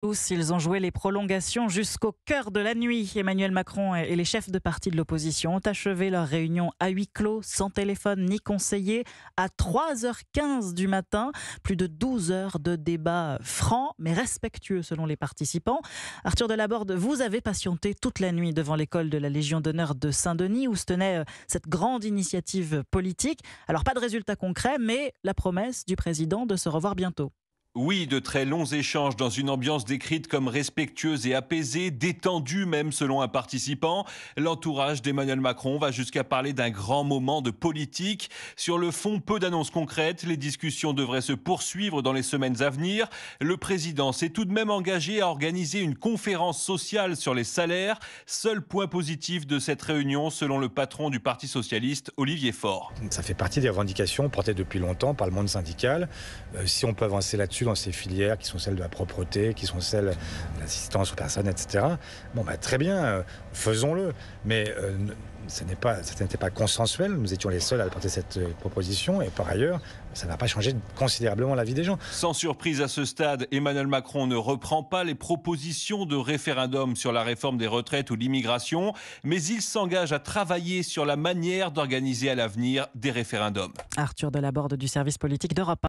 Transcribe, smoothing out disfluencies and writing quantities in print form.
Tous, ils ont joué les prolongations jusqu'au cœur de la nuit. Emmanuel Macron et les chefs de parti de l'opposition ont achevé leur réunion à huis clos, sans téléphone ni conseiller, à 3h15 du matin. Plus de 12 heures de débat franc, mais respectueux selon les participants. Arthur Delaborde, vous avez patienté toute la nuit devant l'école de la Légion d'honneur de Saint-Denis, où se tenait cette grande initiative politique. Alors, pas de résultat concret, mais la promesse du président de se revoir bientôt. Oui, de très longs échanges dans une ambiance décrite comme respectueuse et apaisée, détendue même selon un participant. L'entourage d'Emmanuel Macron va jusqu'à parler d'un grand moment de politique. Sur le fond, peu d'annonces concrètes. Les discussions devraient se poursuivre dans les semaines à venir. Le président s'est tout de même engagé à organiser une conférence sociale sur les salaires. Seul point positif de cette réunion, selon le patron du Parti socialiste, Olivier Faure. Ça fait partie des revendications portées depuis longtemps par le monde syndical. Si on peut avancer là-dessus dans ces filières qui sont celles de la propreté, qui sont celles de l'assistance aux personnes, etc. Très bien, faisons-le. Mais ça n'était pas consensuel. Nous étions les seuls à porter cette proposition. Et par ailleurs, ça n'a pas changé considérablement la vie des gens. Sans surprise à ce stade, Emmanuel Macron ne reprend pas les propositions de référendum sur la réforme des retraites ou l'immigration, mais il s'engage à travailler sur la manière d'organiser à l'avenir des référendums. Arthur Delaborde du service politique d'Europe 1.